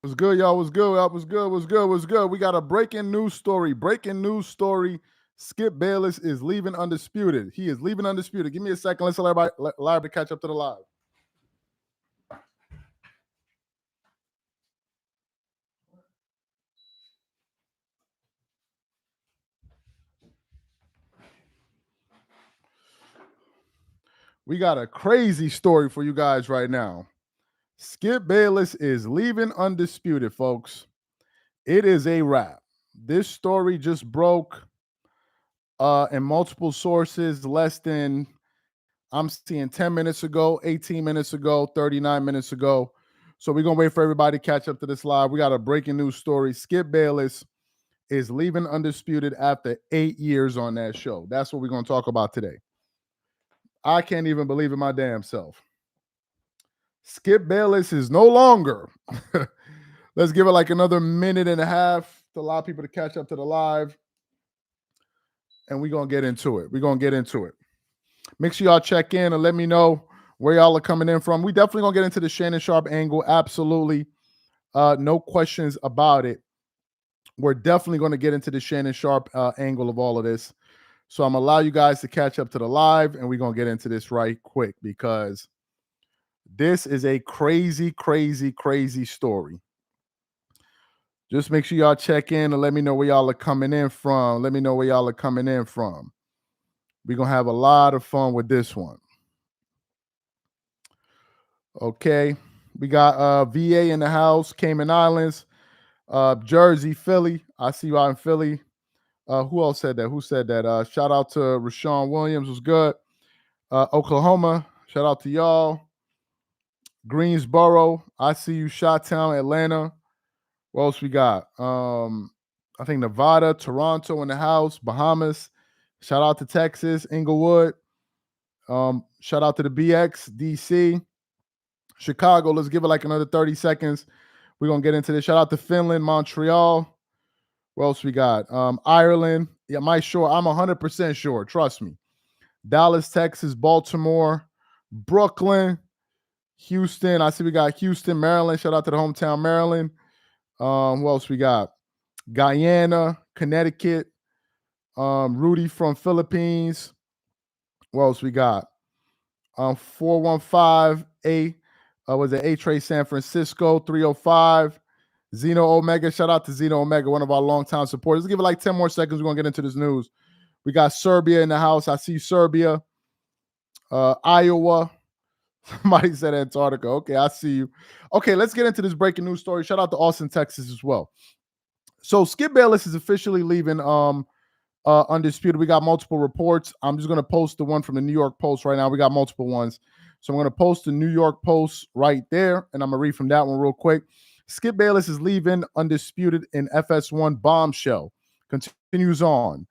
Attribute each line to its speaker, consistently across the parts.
Speaker 1: What's good, y'all? What's good? What's good? What's good? What's good? We got a breaking news story. Breaking news story. Skip Bayless is leaving Undisputed. He is leaving Undisputed. Give me a second. Let's allow everybody to catch up to the live. We got a crazy story for you guys right now. Skip Bayless is leaving Undisputed, folks. It is a wrap. This story just broke in multiple sources less than I'm seeing 10 minutes ago, 18 minutes ago, 39 minutes ago. So we're going to wait for everybody to catch up to this live. We got a breaking news story. Skip Bayless is leaving Undisputed after 8 years on that show. That's what we're going to talk about today. I can't even believe it my damn self. Skip Bayless is no longer. Let's give it like another minute and a half to allow people to catch up to the live. And we're going to get into it. Make sure y'all check in and let me know where y'all are coming in from. We definitely going to get into the Shannon Sharp angle. Absolutely. No questions about it. We're definitely going to get into the Shannon Sharp angle of all of this. So I'm going to allow you guys to catch up to the live, and we're going to get into this right quick because this is a crazy, crazy, crazy story. Just make sure y'all check in and let me know where y'all are coming in from. We're going to have a lot of fun with this one. Okay. We got VA in the house, Cayman Islands, Jersey, Philly. I see you out in Philly. Who else said that? Shout out to Rashawn Williams. Was good. Oklahoma. Shout out to y'all. Greensboro. I see you. Chi-Town, Atlanta. What else we got? I think Nevada, Toronto in the house, Bahamas. Shout out to Texas, Inglewood. Shout out to the BX, DC. Chicago, let's give it like another 30 seconds. We're going to get into this. Shout out to Finland, Montreal. What else we got? Ireland. Yeah, I'm 100% sure. Trust me. Dallas, Texas, Baltimore, Brooklyn, Houston. I see we got Houston, Maryland. Shout out to the hometown, Maryland. What else we got? Guyana, Connecticut. Rudy from Philippines. What else we got? 415A. Was it A-Trey San Francisco, 305. Zeno Omega. Shout out to Zeno Omega, one of our longtime supporters. Let's give it like 10 more seconds. We're going to get into this news. We got Serbia in the house. I see Serbia. Iowa. Somebody said Antarctica. Okay, I see you. Okay, let's get into this breaking news story. Shout out to Austin, Texas as well. So Skip Bayless is officially leaving Undisputed. We got multiple reports. I'm just going to post the one from the New York Post right now. We got multiple ones. So I'm going to post the New York Post right there, and I'm going to read from that one real quick. Skip Bayless is leaving Undisputed in FS1 bombshell. Continues on.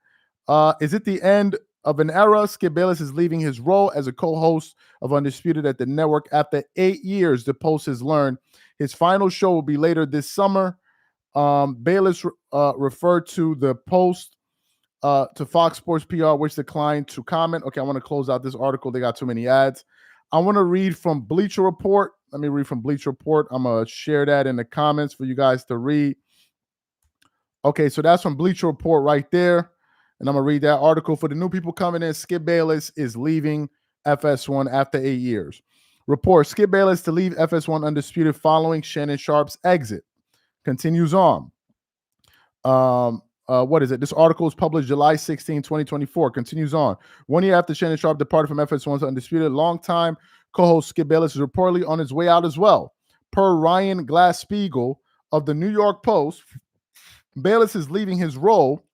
Speaker 1: Is it the end of an era? Skip Bayless is leaving his role as a co-host of Undisputed at the network after 8 years, the Post has learned. His final show will be later this summer. Bayless referred to the Post to Fox Sports PR, which declined to comment. Okay, I want to close out this article. They got too many ads. I want to read from Bleacher Report. Let me read from Bleacher Report. I'm going to share that in the comments for you guys to read. Okay, so that's from Bleacher Report right there. And I'm going to read that article. For the new people coming in, Skip Bayless is leaving FS1 after 8 years. Report, Skip Bayless to leave FS1 Undisputed following Shannon Sharp's exit. Continues on. What is it? This article is published July 16, 2024. Continues on. 1 year after Shannon Sharp departed from FS1's Undisputed, longtime co-host Skip Bayless is reportedly on his way out as well. Per Ryan Glass-Steagall of the New York Post, Bayless is leaving his role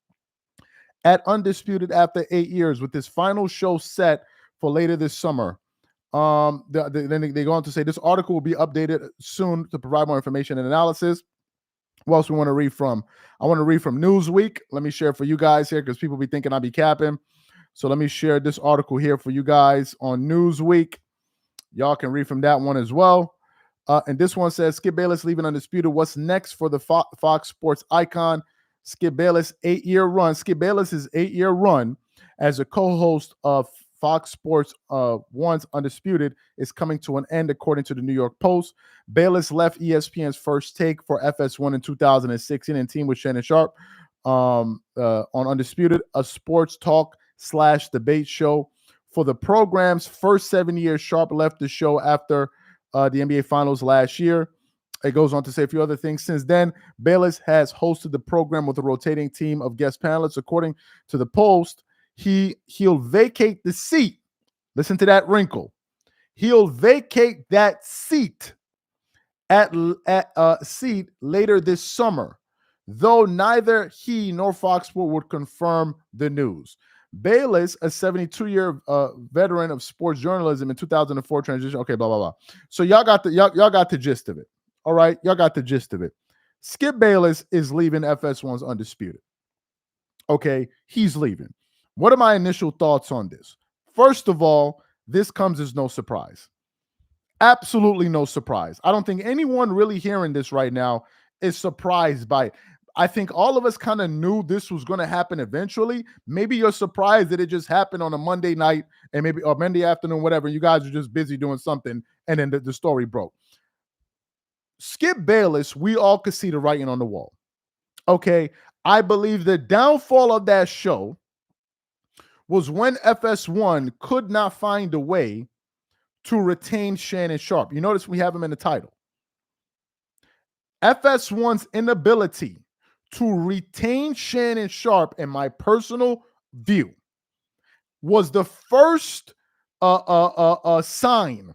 Speaker 1: at Undisputed after 8 years, with his final show set for later this summer. Then they go on to say this article will be updated soon to provide more information and analysis. What else we want to read from? I want to read from Newsweek. Let me share for you guys here because people be thinking I be capping. So let me share this article here for you guys on Newsweek. Y'all can read from that one as well. And this one says, Skip Bayless leaving Undisputed. What's next for the Fox Sports icon? Skip Bayless' 8-year run. Skip Bayless' 8-year run as a co-host of Fox Sports 1's Undisputed is coming to an end, according to the New York Post. Bayless left ESPN's First Take for FS1 in 2016 and teamed with Shannon Sharp on Undisputed, a sports talk / debate show. For the program's first 7 years, Sharp left the show after the NBA Finals last year. It goes on to say a few other things. Since then, Bayless has hosted the program with a rotating team of guest panelists. According to the Post, he'll vacate the seat. Listen to that wrinkle. He'll vacate that seat at seat later this summer, though neither he nor Fox Sports would confirm the news. Bayless, a 72-year veteran of sports journalism, in 2004 transition. Okay, blah blah blah. So y'all got the gist of it. All right, y'all got the gist of it. Skip Bayless is leaving FS1's Undisputed. Okay, he's leaving. What are my initial thoughts on this? First of all, this comes as no surprise. Absolutely no surprise. I don't think anyone really hearing this right now is surprised by it. I think all of us kind of knew this was going to happen eventually. Maybe you're surprised that it just happened on a Monday night and maybe or Monday afternoon, whatever. You guys are just busy doing something, and then the story broke. Skip Bayless, we all could see the writing on the wall. Okay, I believe the downfall of that show was when FS1 could not find a way to retain Shannon Sharp. You notice we have him in the title. FS1's inability to retain Shannon Sharp, in my personal view, was the first sign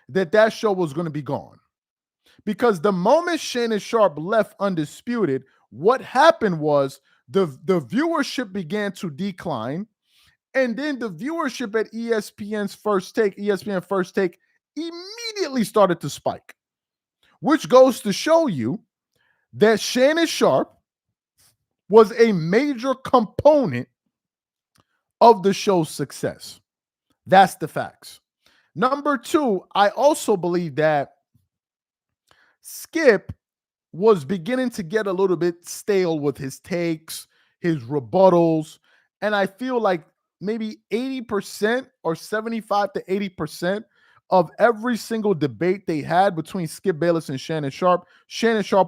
Speaker 1: that show was going to be gone. Because the moment Shannon Sharp left Undisputed, what happened was the viewership began to decline. And then the viewership at ESPN First Take immediately started to spike, which goes to show you that Shannon Sharp was a major component of the show's success. That's the facts. Number two, I also believe that Skip was beginning to get a little bit stale with his takes, his rebuttals, and I feel like maybe 80% or 75 to 80% of every single debate they had between Skip Bayless and Shannon Sharp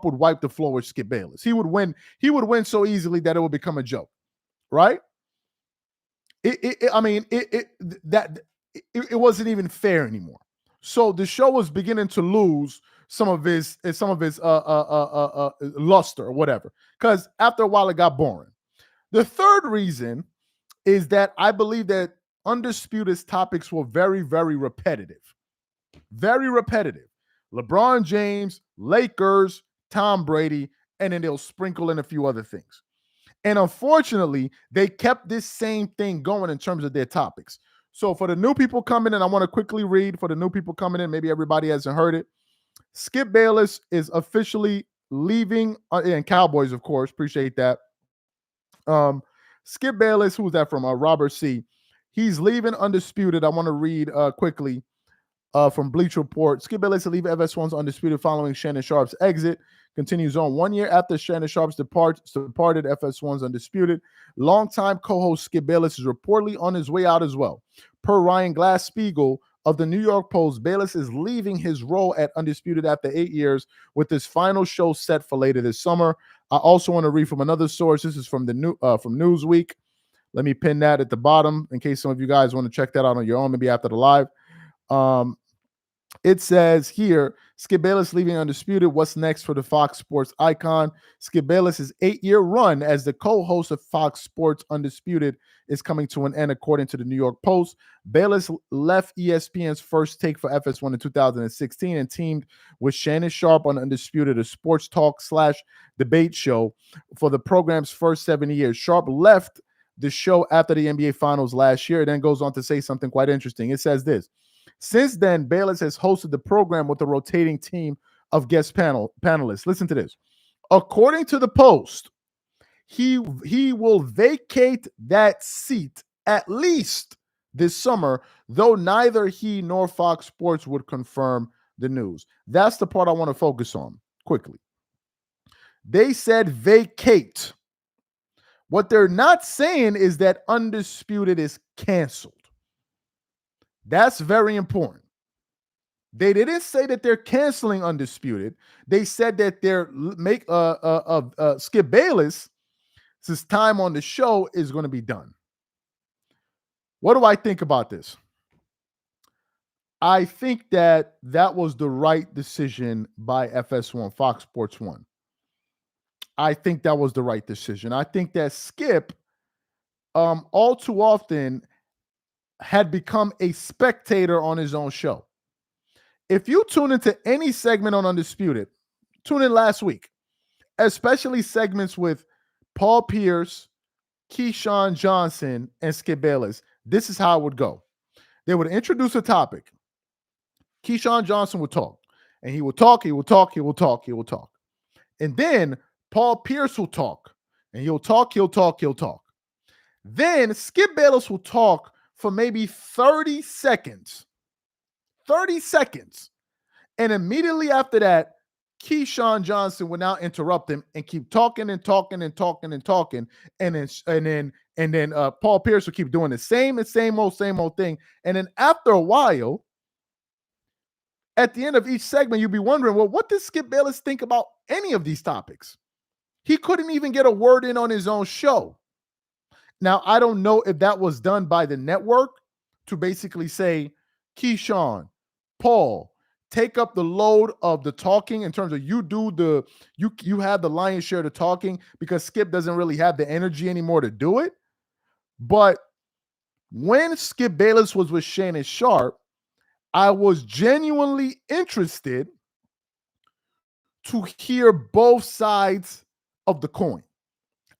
Speaker 1: would wipe the floor with Skip Bayless. He would win so easily that it would become a joke, right? It wasn't even fair anymore. So the show was beginning to lose some of his luster or whatever, because after a while it got boring. The third reason is that I believe that Undisputed's topics were very, very repetitive. Very repetitive. LeBron James, Lakers, Tom Brady, and then they'll sprinkle in a few other things. And unfortunately, they kept this same thing going in terms of their topics. So for the new people coming in, I want to quickly read for the new people coming in. Maybe everybody hasn't heard it. Skip Bayless is officially leaving, and Cowboys, of course, appreciate that. Skip Bayless, who was that from? Robert C. He's leaving Undisputed. I want to read quickly from Bleach Report. Skip Bayless to leave FS1's Undisputed following Shannon Sharp's exit. Continues on 1 year after Shannon Sharp's departed FS1's Undisputed. Longtime co-host Skip Bayless is reportedly on his way out as well. Per Ryan Glass-Steagall of the New York Post, Bayless is leaving his role at Undisputed after 8 years, with his final show set for later this summer. I also want to read from another source. This is from from Newsweek. Let me pin that at the bottom in case some of you guys want to check that out on your own, maybe after the live. It says here, Skip Bayless leaving Undisputed. What's next for the Fox Sports icon? Skip Bayless's 8-year run as the co-host of Fox Sports Undisputed is coming to an end, according to the New York Post. Bayless left ESPN's First Take for FS1 in 2016 and teamed with Shannon Sharp on Undisputed, a sports talk / debate show for the program's first 7 years. Sharp left the show after the NBA Finals last year. It then goes on to say something quite interesting. It says this: since then, Bayless has hosted the program with a rotating team of guest panelists. Listen to this. According to the Post, he will vacate that seat at least this summer, though neither he nor Fox Sports would confirm the news. That's the part I want to focus on quickly. They said vacate. What they're not saying is that Undisputed is canceled. That's very important. They didn't say that they're canceling Undisputed. They said that they're Skip Bayless, his time on the show is going to be done. What do I think about this? I think that was the right decision by FS1, Fox Sports 1. I think that was the right decision. I think that Skip, all too often, had become a spectator on his own show. If you tune into any segment on Undisputed, tune in last week, especially segments with Paul Pierce, Keyshawn Johnson, and Skip Bayless, this is how it would go. They would introduce a topic. Keyshawn Johnson would talk, and he would talk, he would talk, he would talk, he would talk. And then Paul Pierce will talk, and he'll talk, he'll talk, he'll talk. Then Skip Bayless will talk for maybe 30 seconds. 30 seconds. And immediately after that, Keyshawn Johnson would now interrupt him and keep talking and talking and talking and talking. And then Paul Pierce will keep doing the same old thing. And then after a while, at the end of each segment, you'll be wondering, well, what does Skip Bayless think about any of these topics? He couldn't even get a word in on his own show. Now, I don't know if that was done by the network to basically say, Keyshawn, Paul, take up the load of the talking in terms of you have the lion's share of the talking, because Skip doesn't really have the energy anymore to do it. But when Skip Bayless was with Shannon Sharp, I was genuinely interested to hear both sides of the coin.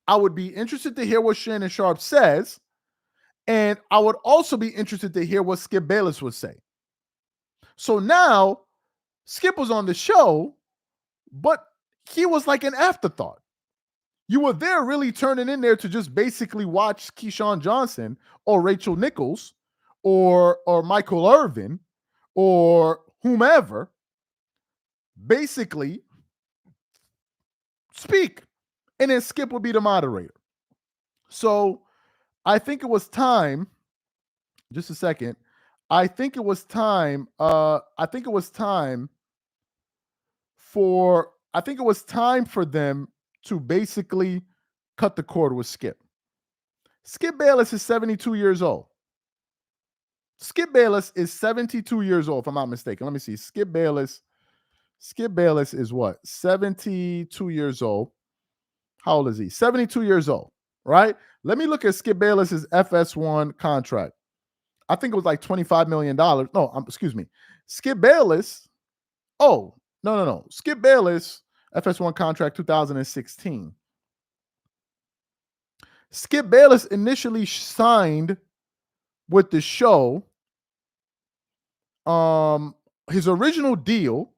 Speaker 1: I would be interested to hear what Shannon Sharp says, and I would also be interested to hear what Skip Bayless would say. So now, Skip was on the show, but he was like an afterthought. You were there really turning in there to just basically watch Keyshawn Johnson or Rachel Nichols or Michael Irvin or whomever basically speak. And then Skip would be the moderator. So I think it was time. Just a second. I think it was time for them to basically cut the cord with Skip. Skip Bayless is 72 years old. Skip Bayless is 72 years old, if I'm not mistaken. Let me see. Skip Bayless is what? 72 years old. How old is he? 72 years old, right? Let me look at Skip Bayless's FS1 contract. I think it was like $25 million. No, excuse me. Skip Bayless. Oh, no. Skip Bayless, FS1 contract 2016. Skip Bayless initially signed with the show. His original deal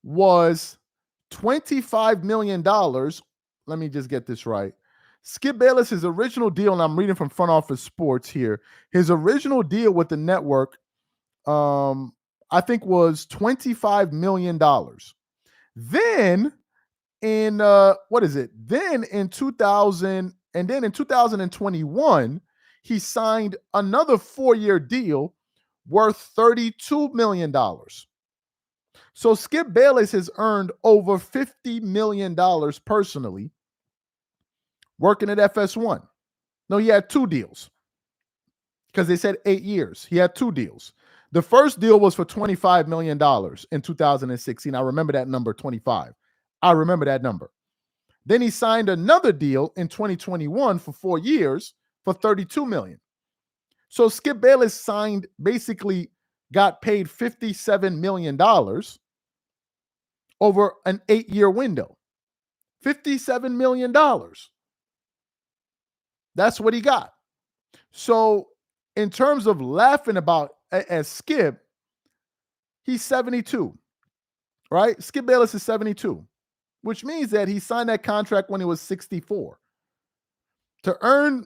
Speaker 1: was $25 million. Let me just get this right. Skip Bayless, his original deal, and I'm reading from Front Office Sports here, his original deal with the network, I think was $25 million. Then in in 2021, he signed another 4-year deal worth $32 million. So Skip Bayless has earned over $50 million personally working at FS1. No, he had 2 deals because they said 8 years. He had 2 deals. The first deal was for $25 million in 2016. I remember that number, 25. I remember that number. Then he signed another deal in 2021 for 4 years for $32 million. So Skip Bayless basically got paid $57 million over an 8-year window. $57 million. That's what he got. So in terms of laughing about as Skip, he's 72, right? Skip Bayless is 72, which means that he signed that contract when he was 64. To earn,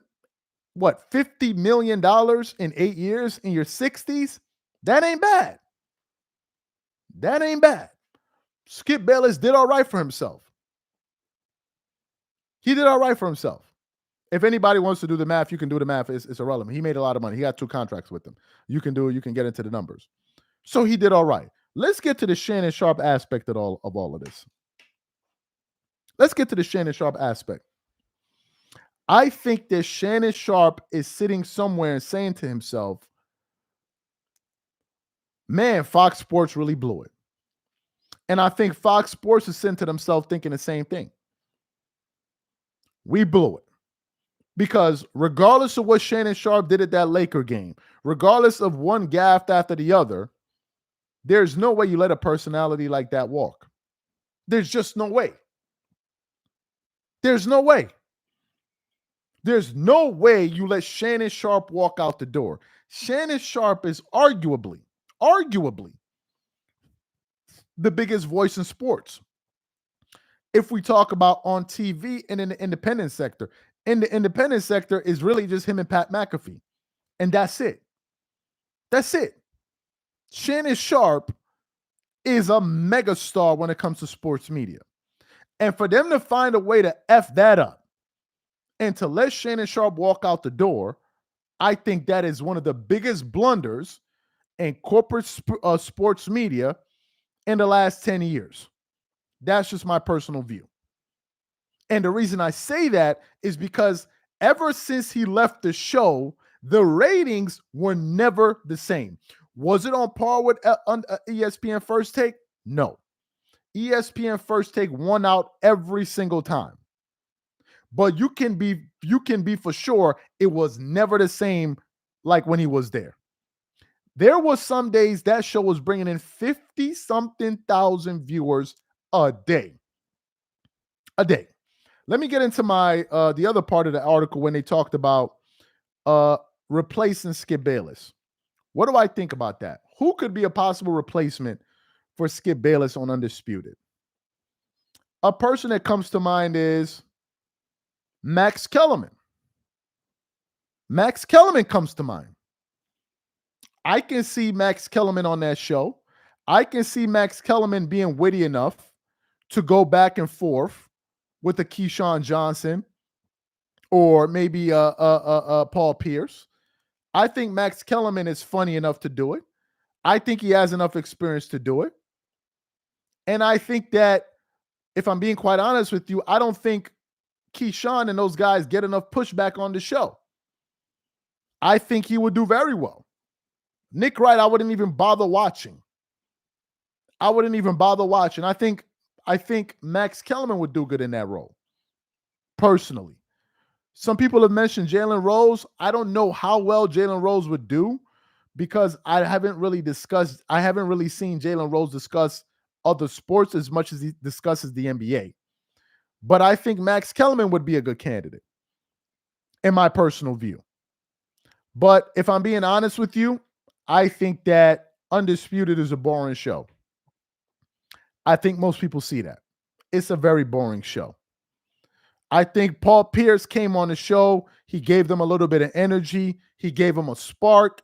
Speaker 1: what, $50 million in 8 years in your 60s, that ain't bad. That ain't bad. Skip Bayless did all right for himself. He did all right for himself. If anybody wants to do the math, you can do the math. It's irrelevant. He made a lot of money. He got 2 contracts with them. You can do it. You can get into the numbers. So he did all right. Let's get to the Shannon Sharp aspect of all of this. Let's get to the Shannon Sharp aspect. I think that Shannon Sharp is sitting somewhere and saying to himself, man, Fox Sports really blew it. And I think Fox Sports is saying to themselves thinking the same thing. We blew it. Because regardless of what Shannon Sharp did at that Laker game, regardless of one gaffe after the other, there's no way you let a personality like that walk. There's just no way. There's no way. There's no way you let Shannon Sharp walk out the door. Shannon Sharp is arguably the biggest voice in sports. If we talk about on TV and in the independent sector, in the independent sector is really just him and Pat McAfee. And that's it. That's it. Shannon Sharp is a megastar when it comes to sports media. And for them to find a way to F that up and to let Shannon Sharp walk out the door, I think that is one of the biggest blunders in corporate sports media in the last 10 years. That's just my personal view. And the reason I say that is because ever since he left the show, the ratings were never the same. Was it on par with ESPN First Take? No. ESPN First Take won out every single time. But you can be for sure it was never the same like when he was there. There was some days that show was bringing in 50-something thousand viewers a day. A day. Let me get into my the other part of the article when they talked about replacing Skip Bayless. What do I think about that? Who could be a possible replacement for Skip Bayless on Undisputed? A person that comes to mind is Max Kellerman. Max Kellerman comes to mind. I can see Max Kellerman on that show. I can see Max Kellerman being witty enough to go back and forth with a Keyshawn Johnson or maybe Paul Pierce. I think Max Kellerman is funny enough to do it. I think he has enough experience to do it. And I think that, if I'm being quite honest with you, I don't think Keyshawn and those guys get enough pushback on the show. I think he would do very well. Nick Wright, I wouldn't even bother watching. I think Max Kellerman would do good in that role, personally. Some people have mentioned Jalen Rose. I don't know how well Jalen Rose would do because I haven't really seen Jalen Rose discuss other sports as much as he discusses the NBA. But I think Max Kellerman would be a good candidate, in my personal view. But if I'm being honest with you, I think that Undisputed is a boring show. I think most people see that. It's a very boring show. I think Paul Pierce came on the show. He gave them a little bit of energy. He gave them a spark.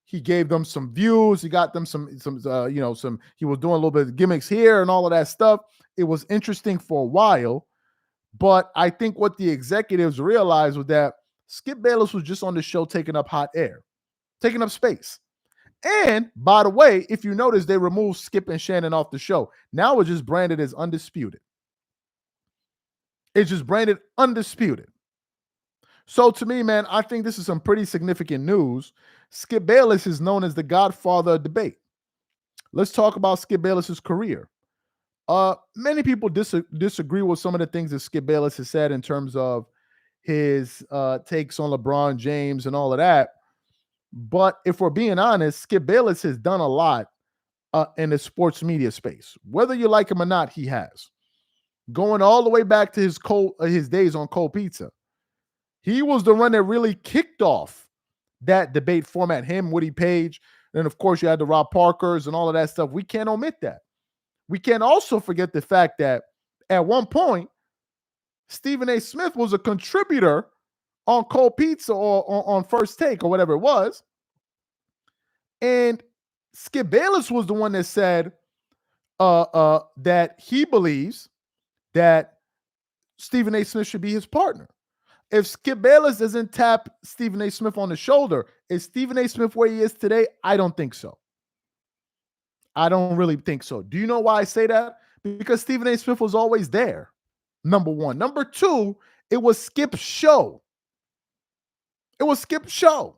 Speaker 1: He gave them some views. He got them some. He was doing a little bit of gimmicks here and all of that stuff. It was interesting for a while, but I think what the executives realized was that Skip Bayless was just on the show taking up hot air, taking up space. And by the way, if you notice, they removed Skip and Shannon off the show. Now it's just branded as Undisputed. It's just branded Undisputed. So to me, man, I think this is some pretty significant news. Skip Bayless is known as the godfather of debate. Let's talk about Skip Bayless's career. Many people disagree with some of the things that Skip Bayless has said in terms of his takes on LeBron James and all of that. But if we're being honest, Skip Bayless has done a lot in the sports media space. Whether you like him or not, he has. Going all the way back to his days on Cold Pizza. He was the one that really kicked off that debate format, him, Woody Page, and of course you had the Rob Parkers and all of that stuff. We can't omit that. We can't also forget the fact that at one point, Stephen A. Smith was a contributor on Cold Pizza or on First Take or whatever it was. And Skip Bayless was the one that said that he believes that Stephen A. Smith should be his partner. If Skip Bayless doesn't tap Stephen A. Smith on the shoulder, is Stephen A. Smith where he is today? I don't think so. I don't really think so. Do you know why I say that? Because Stephen A. Smith was always there. Number one. Number two, it was Skip's show. It was Skip's show.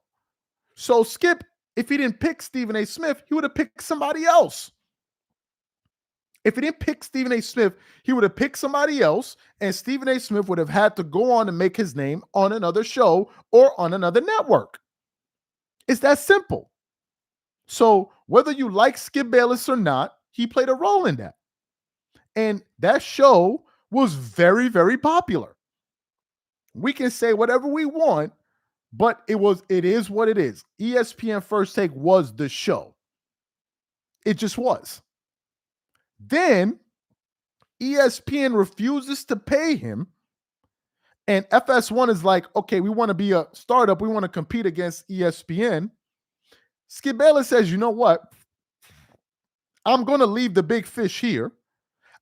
Speaker 1: So Skip, if he didn't pick Stephen A. Smith, he would have picked somebody else. If he didn't pick Stephen A. Smith, he would have picked somebody else, and Stephen A. Smith would have had to go on and make his name on another show or on another network. It's that simple. So whether you like Skip Bayless or not, he played a role in that. And that show was very, very popular. We can say whatever we want, but it is what it is. ESPN First Take was the show. It just was. Then ESPN refuses to pay him. And FS1 is like, okay, we want to be a startup. We want to compete against ESPN. Skip Bayless says, you know what? I'm going to leave the big fish here.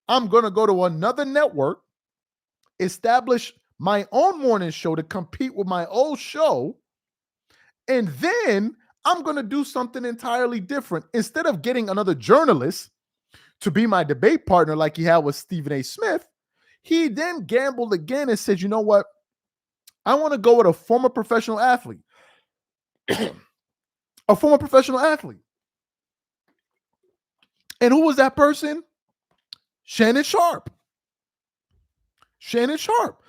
Speaker 1: I'm going to go to another network, establish my own morning show to compete with my old show. And then I'm going to do something entirely different. Instead of getting another journalist to be my debate partner like he had with Stephen A. Smith, he then gambled again and said, you know what? I want to go with a former professional athlete. A former professional athlete. And who was that person? Shannon Sharp. Shannon Sharp.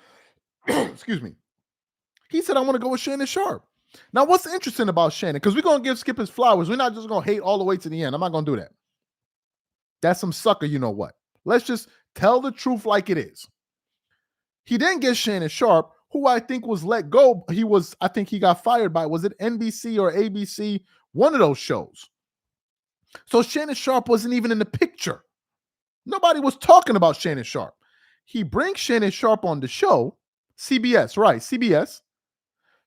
Speaker 1: Excuse me. He said, I want to go with Shannon Sharp. Now, what's interesting about Shannon? Because we're going to give Skip his flowers. We're not just going to hate all the way to the end. I'm not going to do that. That's some sucker, you know what? Let's just tell the truth like it is. He then gets Shannon Sharp, who I think was let go. I think he got fired by, was it NBC or ABC? One of those shows. So Shannon Sharp wasn't even in the picture. Nobody was talking about Shannon Sharp. He brings Shannon Sharp on the show, CBS, right? CBS.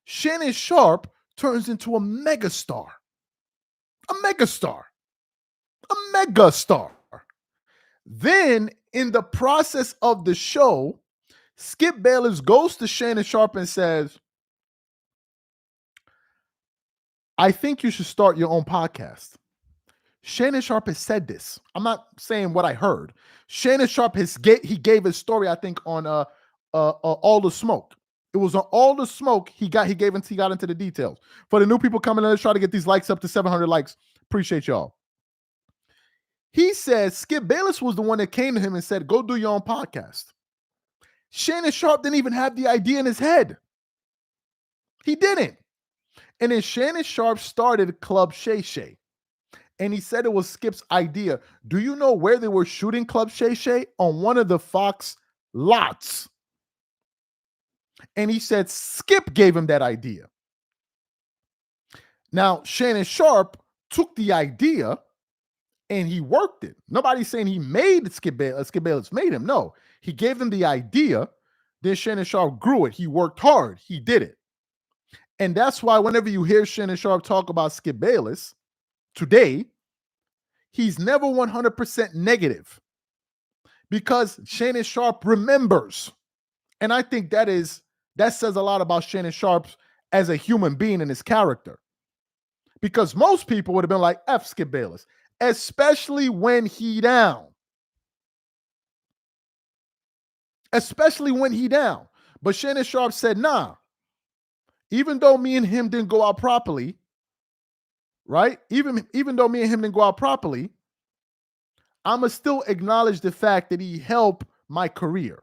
Speaker 1: Shannon Sharp turns into a megastar. A megastar. A megastar. Then, in the process of the show, Skip Bayless goes to Shannon Sharp and says, I think you should start your own podcast. Shannon Sharp has said this. I'm not saying what I heard. Shannon Sharp he gave his story, I think, on All the Smoke. It was on All the Smoke. He got into the details. For the new people coming in, let's try to get these likes up to 700 likes. Appreciate y'all. He said Skip Bayless was the one that came to him and said, go do your own podcast. Shannon Sharp didn't even have the idea in his head. He didn't. And then Shannon Sharp started Club Shay Shay. And he said it was Skip's idea. Do you know where they were shooting Club Shay Shay? On one of the Fox lots. And he said Skip gave him that idea. Now, Shannon Sharp took the idea and he worked it. Nobody's saying he made Skip Bayless made him. No, he gave them the idea. Then Shannon Sharp grew it. He worked hard. He did it. And that's why whenever you hear Shannon Sharp talk about Skip Bayless today, he's never 100% negative because Shannon Sharp remembers. And I think that says a lot about Shannon Sharp as a human being and his character. Because most people would have been like, F Skip Bayless, especially when he down. Especially when he down. But Shannon Sharp said, nah, even though me and him didn't go out properly, right? Even though me and him didn't go out properly, I'ma still acknowledge the fact that he helped my career.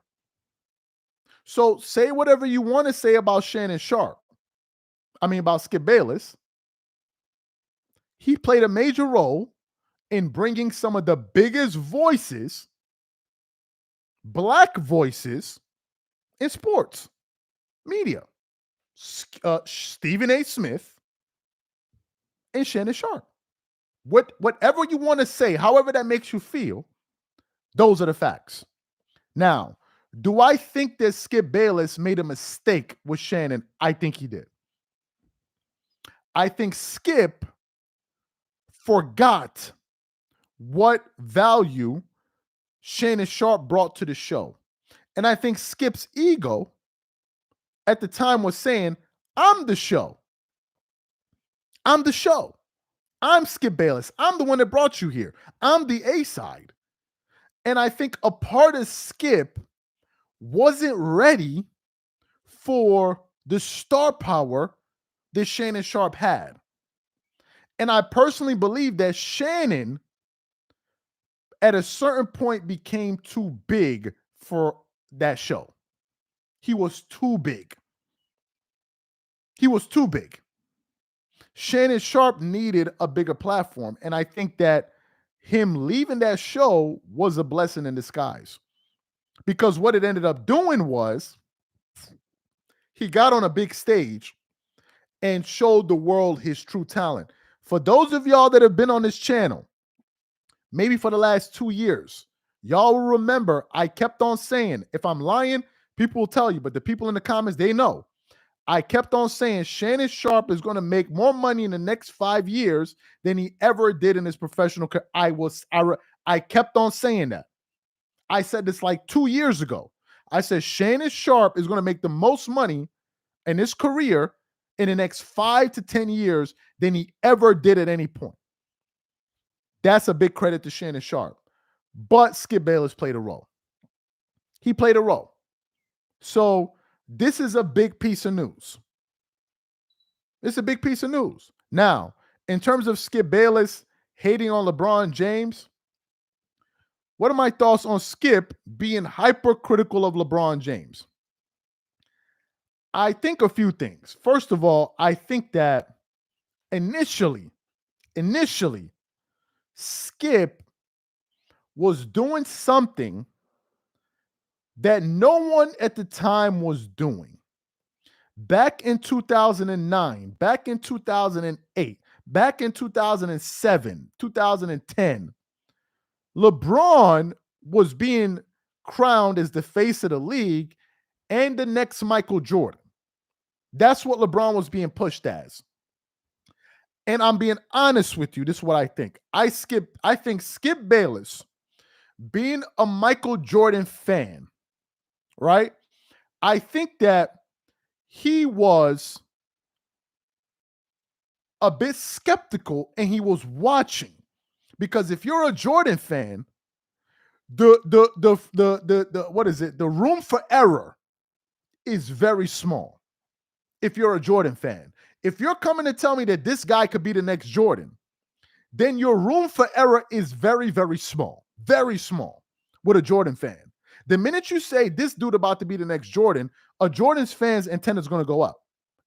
Speaker 1: So say whatever you want to say about about Skip Bayless. He played a major role in bringing some of the biggest voices, black voices, in sports media. Stephen A. Smith and Shannon Sharp. Whatever you want to say, however that makes you feel, those are the facts. Now, do I think that Skip Bayless made a mistake with Shannon? I think he did. I think Skip forgot what value Shannon Sharp brought to the show. And I think Skip's ego at the time was saying, I'm the show. I'm the show. I'm Skip Bayless. I'm the one that brought you here. I'm the A side. And I think a part of Skip wasn't ready for the star power that Shannon Sharp had. And I personally believe that Shannon, at a certain point, became too big for that show. He was too big. He was too big. Shannon Sharp needed a bigger platform. And I think that him leaving that show was a blessing in disguise. Because what it ended up doing was he got on a big stage and showed the world his true talent. For those of y'all that have been on this channel, maybe for the last 2 years, y'all will remember I kept on saying, if I'm lying, people will tell you, but the people in the comments, they know. I kept on saying Shannon Sharp is going to make more money in the next 5 years than he ever did in his professional career. I kept on saying that. I said this like 2 years ago. I said Shannon Sharp is going to make the most money in his career in the next 5 to 10 years than he ever did at any point. That's a big credit to Shannon Sharp. But Skip Bayless played a role. He played a role. So this is a big piece of news. It's a big piece of news. Now, in terms of Skip Bayless hating on LeBron James, what are my thoughts on Skip being hypercritical of LeBron James? I think a few things. First of all, I think that initially, Skip was doing something that no one at the time was doing. Back in 2009, back in 2008, back in 2007, 2010, LeBron was being crowned as the face of the league and the next Michael Jordan. That's what LeBron was being pushed as. And I'm being honest with you. This is what I think. I think Skip Bayless, being a Michael Jordan fan, right? I think that he was a bit skeptical and he was watching. Because if you're a Jordan fan, the what is it? The room for error is very small. If you're a Jordan fan, if you're coming to tell me that this guy could be the next Jordan, then your room for error is very, very small with a Jordan fan. The minute you say this dude about to be the next Jordan, a Jordan's fan's antenna is going to go up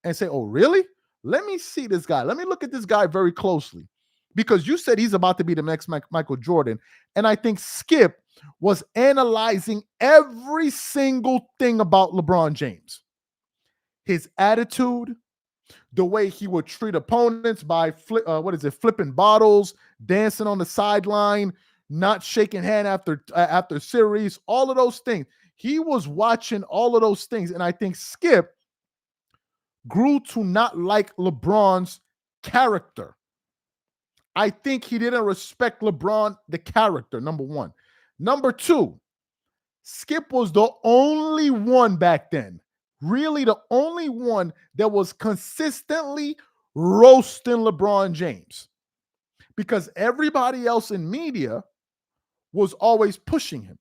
Speaker 1: and say, oh, really? Let me see this guy. Let me look at this guy very closely because you said he's about to be the next Michael Jordan. And I think Skip was analyzing every single thing about LeBron James. His attitude, the way he would treat opponents by flipping bottles, dancing on the sideline, not shaking hand after series, all of those things. He was watching all of those things, and I think Skip grew to not like LeBron's character. I think he didn't respect LeBron, the character, number one. Number two, Skip was the only one back then, really the only one that was consistently roasting LeBron James because everybody else in media was always pushing him.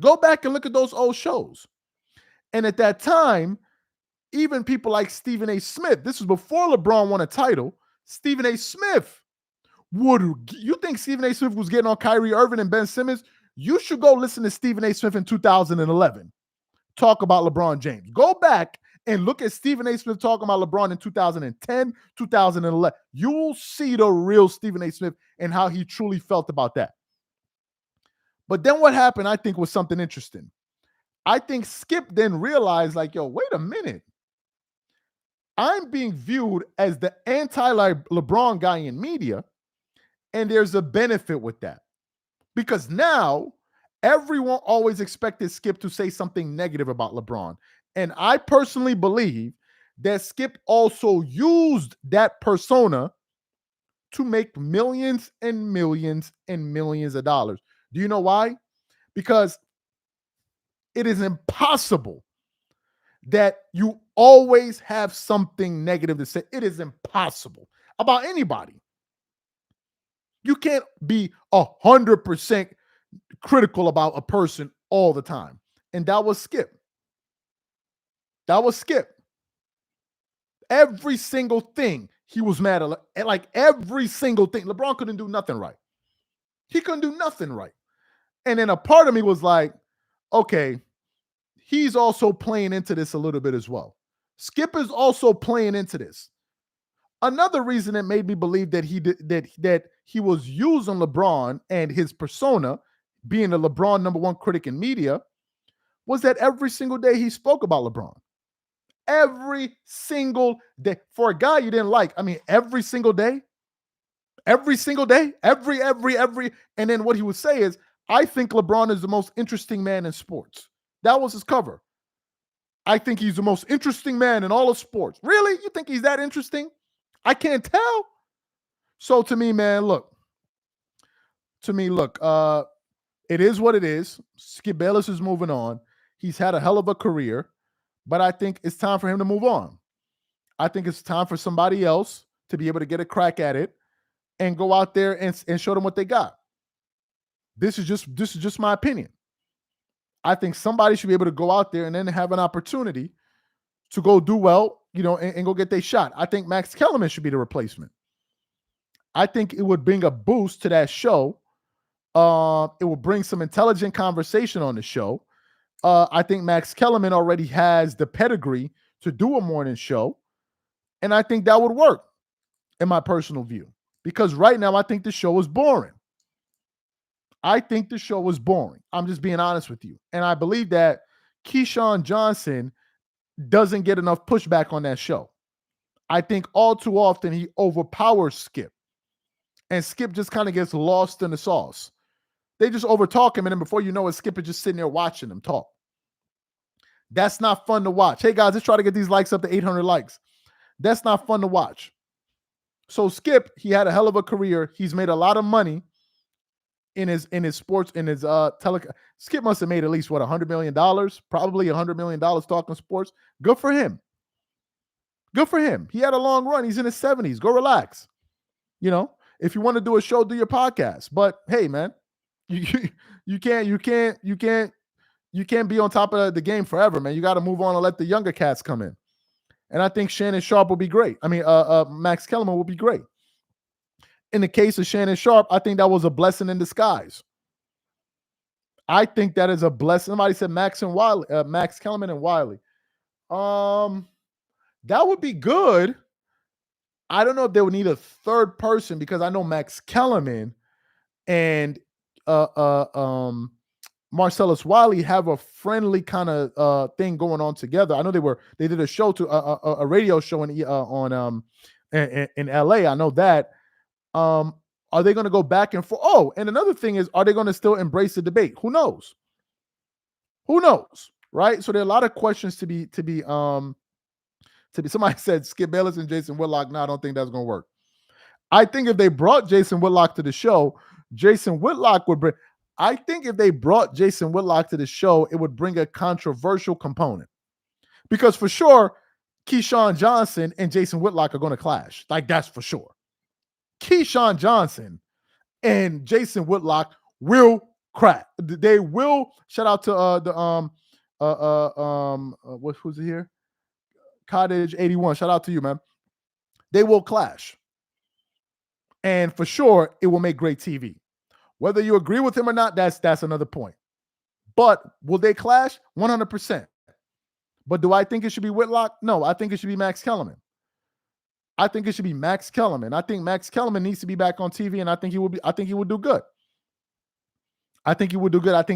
Speaker 1: Go back and look at those old shows. And at that time, even people like Stephen A. Smith, this was before LeBron won a title, Stephen A. Smith you think Stephen A. Smith was getting on Kyrie Irving and Ben Simmons? You should go listen to Stephen A. Smith in 2011 talk about LeBron James. Go back and look at Stephen A. Smith talking about LeBron in 2010, 2011. You will see the real Stephen A. Smith and how he truly felt about that. But then what happened, I think, was something interesting. I think Skip then realized, like, yo, wait a minute. I'm being viewed as the anti-LeBron guy in media, and there's a benefit with that. Because now everyone always expected Skip to say something negative about LeBron. And I personally believe that Skip also used that persona to make millions and millions and millions of dollars. Do you know why? Because it is impossible that you always have something negative to say. It is impossible about anybody. You can't be 100% critical about a person all the time. And that was Skip. That was Skip. Every single thing he was mad at, like every single thing. LeBron couldn't do nothing right. He couldn't do nothing right. And then a part of me was like, okay, he's also playing into this a little bit as well. Skip is also playing into this. Another reason that made me believe that he was using LeBron and his persona, being the LeBron #1 critic in media, was that every single day he spoke about LeBron. Every single day. For a guy you didn't like, I mean, every single day. Every single day. Every. And then what he would say is, I think LeBron is the most interesting man in sports. That was his cover. I think he's the most interesting man in all of sports. Really? You think he's that interesting? I can't tell. So to me, man, look. It is what it is. Skip Bayless is moving on. He's had a hell of a career, but I think it's time for him to move on. I think it's time for somebody else to be able to get a crack at it and go out there and show them what they got. This is just my opinion. I think somebody should be able to go out there and then have an opportunity to go do well, and go get their shot. I think Max Kellerman should be the replacement. I think it would bring a boost to that show. It will bring some intelligent conversation on the show. I think Max Kellerman already has the pedigree to do a morning show, and I think that would work, in my personal view. Because right now, I think the show is boring. I'm just being honest with you. And I believe that Keyshawn Johnson doesn't get enough pushback on that show. I think all too often he overpowers Skip. And Skip just kind of gets lost in the sauce. They just overtalk him, and then before you know it, Skip is just sitting there watching them talk. That's not fun to watch. Hey, guys, let's try to get these likes up to 800 likes. That's not fun to watch. So Skip, he had a hell of a career. He's made a lot of money in his sports, in his Skip must have made at least $100 million, probably $100 million talking sports. Good for him. He had a long run. He's in his 70s. Go relax. If you want to do a show, do your podcast. But hey, man, you can't be on top of the game forever, man. You got to move on and let the younger cats come in. And I think Shannon Sharp will be great. I mean, Max Kellerman will be great. In the case of Shannon Sharp, I think that was a blessing in disguise. I think that is a blessing. Somebody said Max Kellerman and Wiley. That would be good. I don't know if they would need a third person, because I know Max Kellerman and Marcellus Wiley have a friendly kind of thing going on together. I know they did a show a radio show in LA. I know that. Are they going to go back and forth? Oh, and another thing is, are they going to still embrace the debate? Who knows? Right? So there are a lot of questions to be. Somebody said Skip Bayless and Jason Whitlock. No, I don't think that's going to work. I think if they brought Jason Whitlock to the show, I think if they brought Jason Whitlock to the show, it would bring a controversial component. Because for sure, Keyshawn Johnson and Jason Whitlock are going to clash. Like, that's for sure. Keyshawn Johnson and Jason Whitlock will crack. They will. Shout out to who's it here? Cottage 81. Shout out to you, man. They will clash. And for sure, it will make great TV. Whether you agree with him or not, that's another point. But will they clash? 100%. But do I think it should be Whitlock? No, I think it should be Max Kellerman. I think Max Kellerman needs to be back on TV, and I think he would do good. I think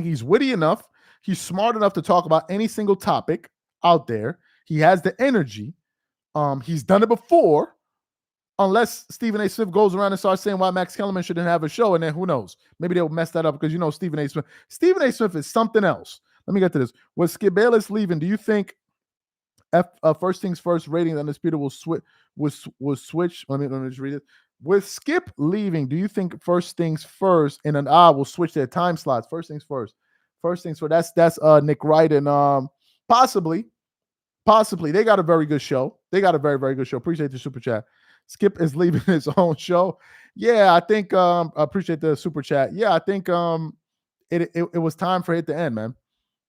Speaker 1: he's witty enough. He's smart enough to talk about any single topic out there. He has the energy. He's done it before. Unless Stephen A. Smith goes around and starts saying why Max Kellerman shouldn't have a show, and then who knows? Maybe they'll mess that up, because Stephen A. Smith. Stephen A. Smith is something else. Let me get to this. With Skip Bayless leaving, do you think first things first ratings Undisputed will switch? Let me just read it. With Skip leaving, do you think first things first and will switch their time slots? First things first. That's Nick Wright, and possibly. Possibly. They got a very good show. They got a very, very good show. Appreciate the super chat. Skip is leaving his own show. Yeah, I think appreciate the super chat. Yeah, I think it was time for it to end, man.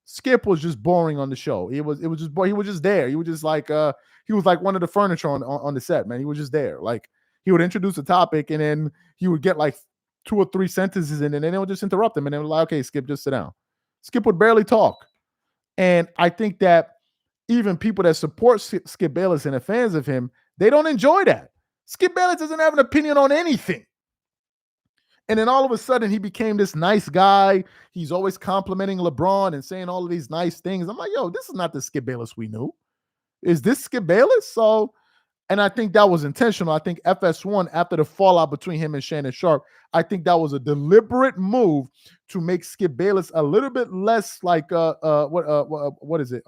Speaker 1: Skip was just boring on the show. It was just boring. He was just there. He was just like he was like one of the furniture on the set, man. He was just there. Like he would introduce a topic and then he would get like 2 or 3 sentences in and then they would just interrupt him and they were like, okay, Skip, just sit down. Skip would barely talk. And I think that even people that support Skip Bayless and are fans of him, they don't enjoy that. Skip Bayless doesn't have an opinion on anything. And then all of a sudden, he became this nice guy. He's always complimenting LeBron and saying all of these nice things. I'm like, yo, this is not the Skip Bayless we knew. Is this Skip Bayless? So, and I think that was intentional. I think FS1, after the fallout between him and Shannon Sharp, I think that was a deliberate move to make Skip Bayless a little bit less like what is it?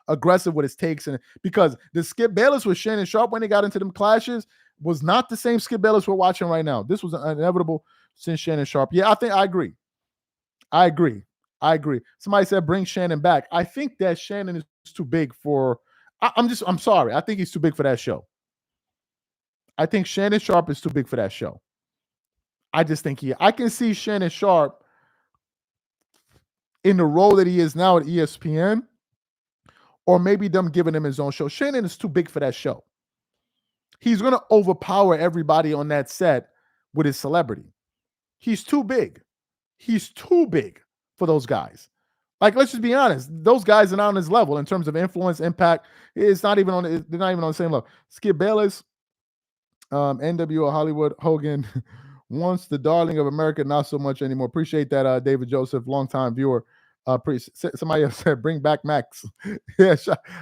Speaker 1: Aggressive with his takes, and because the Skip Bayless with Shannon Sharp when they got into them clashes was not the same Skip Bayless we're watching right now. This was inevitable since Shannon Sharp. Yeah, I agree. Somebody said bring Shannon back. I think that Shannon is too big for. I'm sorry. I think he's too big for that show. I think Shannon Sharp is too big for that show. I just think I can see Shannon Sharp in the role that he is now at ESPN. Or maybe them giving him his own show. Shannon is too big for that show. He's going to overpower everybody on that set with his celebrity. He's too big. He's too big for those guys. Like, let's just be honest. Those guys are not on his level in terms of influence, impact. They're not even on the same level. Skip Bayless, NWO Hollywood, Hogan, once the darling of America, not so much anymore. Appreciate that, David Joseph, longtime viewer. Somebody else said, bring back Max. Yeah,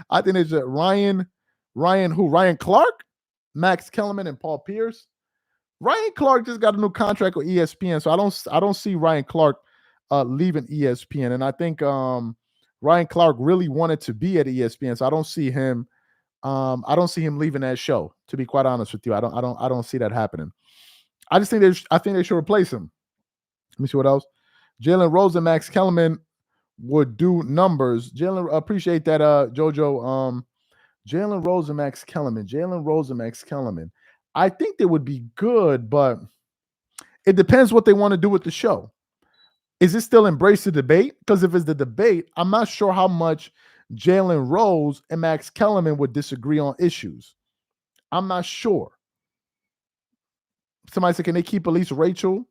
Speaker 1: I think it's Ryan Clark, Max Kellerman, and Paul Pierce. Ryan Clark just got a new contract with ESPN, so I don't see Ryan Clark leaving ESPN, and I think Ryan Clark really wanted to be at ESPN, so I don't see him leaving that show. To be quite honest with you, I don't see that happening. I just think they should replace him. Let me see what else. Jalen Rose and Max Kellerman would do numbers. Jalen, appreciate that, Jojo. Jalen Rose and Max Kellerman. I think they would be good, but it depends what they want to do with the show. Is it still embrace the debate? Because if it's the debate, I'm not sure how much Jalen Rose and Max Kellerman would disagree on issues. I'm not sure. Somebody said, can they keep at least Rachel?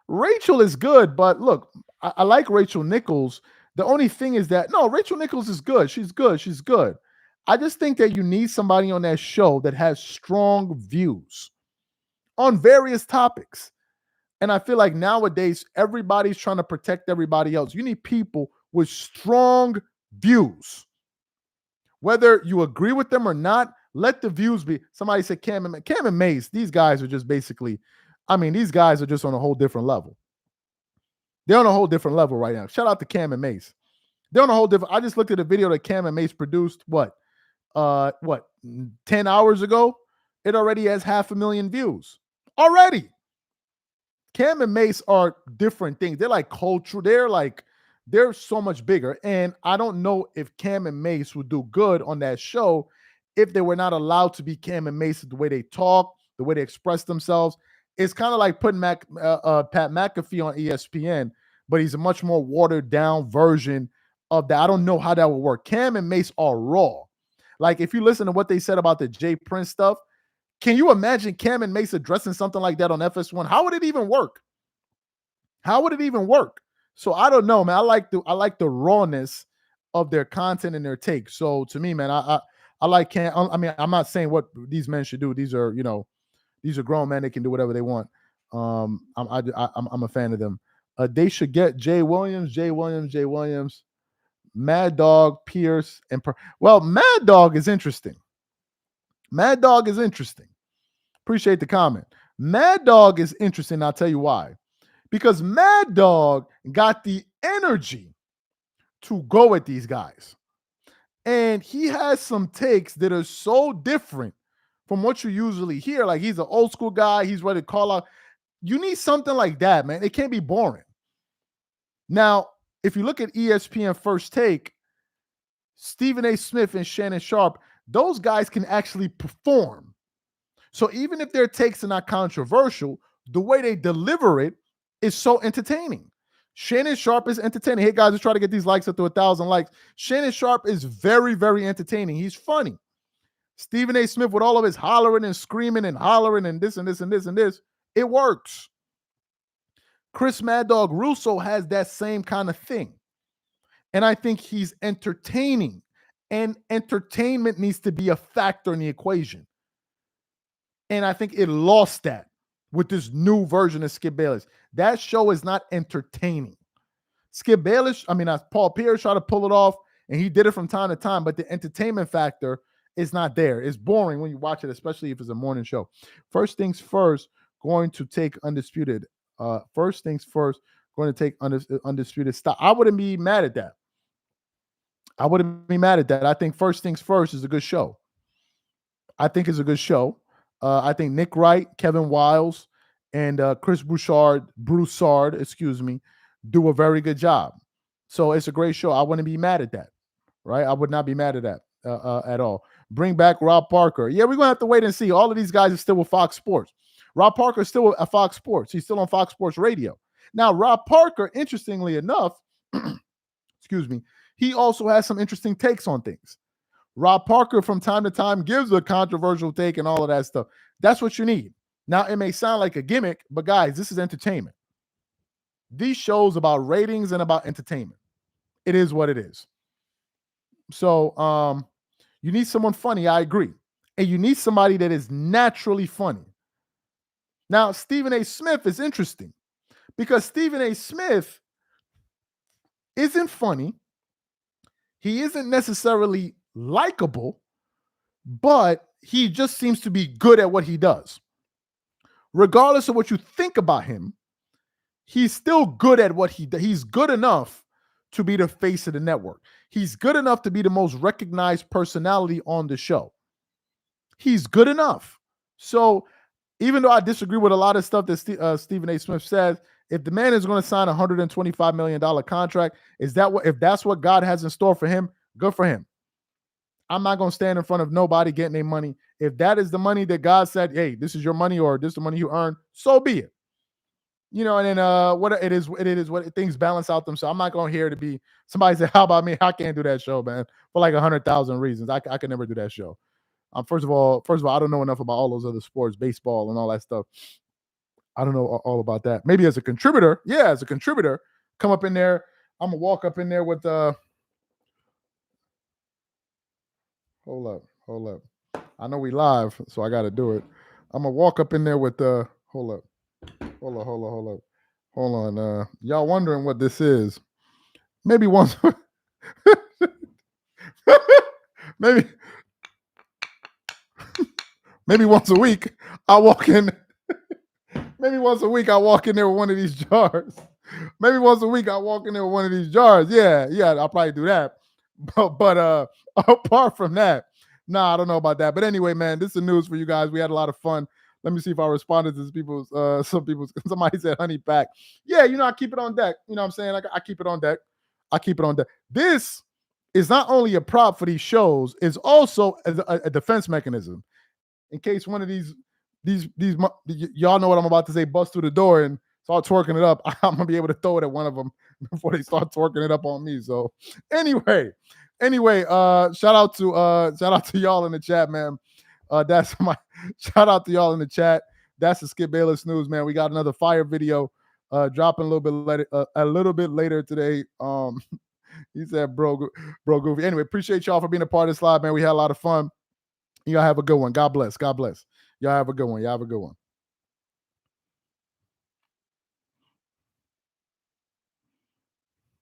Speaker 1: Rachel is good, but look, I like Rachel Nichols. The only thing is that, no, Rachel Nichols is good. She's good. I just think that you need somebody on that show that has strong views on various topics. And I feel like nowadays, everybody's trying to protect everybody else. You need people with strong views. Whether you agree with them or not, let the views be. Somebody said Cam and Mace. These guys are just basically, these guys are just on a whole different level. They're on a whole different level right now. Shout out to Cam and Mace. They're on a whole different. I just looked at a video that Cam and Mace produced. 10 hours ago? It already has 500,000 views. Already. Cam and Mace are different things. They're like culture. They're so much bigger. And I don't know if Cam and Mace would do good on that show if they were not allowed to be Cam and Mace, the way they talk, the way they express themselves. It's kind of like putting Pat McAfee on ESPN, but he's a much more watered down version of that. I don't know how that would work. Cam and Mace are raw. Like, if you listen to what they said about the Jay Prince stuff, can you imagine Cam and Mace addressing something like that on FS1? How would it even work? So I don't know, man. I like the rawness of their content and their take. So to me, man, I like Cam. I'm not saying what these men should do. These are grown men. They can do whatever they want. I'm a fan of them. They should get Jay Williams, Mad Dog, Pierce, and Mad Dog is interesting. Appreciate the comment. Mad Dog is interesting. I'll tell you why. Because Mad Dog got the energy to go at these guys. And he has some takes that are so different from what you usually hear. Like, he's an old school guy. He's ready to call out. You need something like that, man. It can't be boring. Now, if you look at ESPN First Take, Stephen A. Smith and Shannon Sharp, those guys can actually perform. So even if their takes are not controversial, the way they deliver it is so entertaining. Shannon Sharp is entertaining. Hey guys, let's try to get these likes up to 1,000 likes. Shannon Sharp is very, very entertaining. He's funny. Stephen A. Smith with all of his hollering and screaming and hollering and this and this and this and this, it works. Chris Mad Dog Russo has that same kind of thing. And I think he's entertaining. And entertainment needs to be a factor in the equation. And I think it lost that with this new version of Skip Bayless. That show is not entertaining. Skip Bayless, Paul Pierce tried to pull it off, and he did it from time to time, but the entertainment factor is not there. It's boring when you watch it, especially if it's a morning show. First things first, going to take Undisputed. First things first, going to take Undisputed stop. I wouldn't be mad at that. I think First Things First is a good show. I think it's a good show. I think Nick Wright, Kevin Wiles, and Chris Broussard, do a very good job. So it's a great show. I wouldn't be mad at that, right? I would not be mad at that at all. Bring back Rob Parker. Yeah, we're going to have to wait and see. All of these guys are still with Fox Sports. Rob Parker is still at Fox Sports. He's still on Fox Sports Radio. Now, Rob Parker, interestingly enough, he also has some interesting takes on things. Rob Parker from time to time gives a controversial take and all of that stuff. That's what you need. Now, it may sound like a gimmick, but guys, this is entertainment. These shows about ratings and about entertainment. It is what it is. So you need someone funny, I agree. And you need somebody that is naturally funny. Now, Stephen A. Smith is interesting because Stephen A. Smith isn't funny. He isn't necessarily likable, but he just seems to be good at what he does. Regardless of what you think about him, he's still good at what he does. He's good enough to be the face of the network. He's good enough to be the most recognized personality on the show. He's good enough. So even though I disagree with a lot of stuff that Stephen A. Smith says, if the man is going to sign a $125 million contract, if that's what God has in store for him, good for him. I'm not going to stand in front of nobody getting their money. If that is the money that God said, hey, this is your money or this is the money you earn, so be it. And then what it is what things balance out themselves. I'm not going to hear to be somebody say, how about me? I can't do that show, man, for like 100,000 reasons. I could never do that show. First of all, I don't know enough about all those other sports, baseball and all that stuff. I don't know all about that. Maybe as a contributor. Yeah, as a contributor, come up in there. I'm going to walk up in there with Hold up. I know we live, so I got to do it. I'm going to walk up in there with hold up. Hold on. Y'all wondering what this is. Maybe once maybe once a week I walk in. Maybe once a week I walk in there with one of these jars. Yeah, I'll probably do that. But apart from that, I don't know about that. But anyway, man, this is the news for you guys. We had a lot of fun. Let me see if I responded to somebody said honey pack. Yeah, I keep it on deck. You know what I'm saying? I keep it on deck. This is not only a prop for these shows, it's also a defense mechanism. In case one of these y'all know what I'm about to say, bust through the door and start twerking it up, I'm gonna be able to throw it at one of them before they start twerking it up on me. So anyway, shout out to y'all in the chat, man. That's my shout out to y'all in the chat. That's the Skip Bayless news, man. We got another fire video dropping a little bit later today. He said, bro, goofy. Anyway, appreciate y'all for being a part of this live, man. We had a lot of fun. Y'all have a good one. God bless. Y'all have a good one.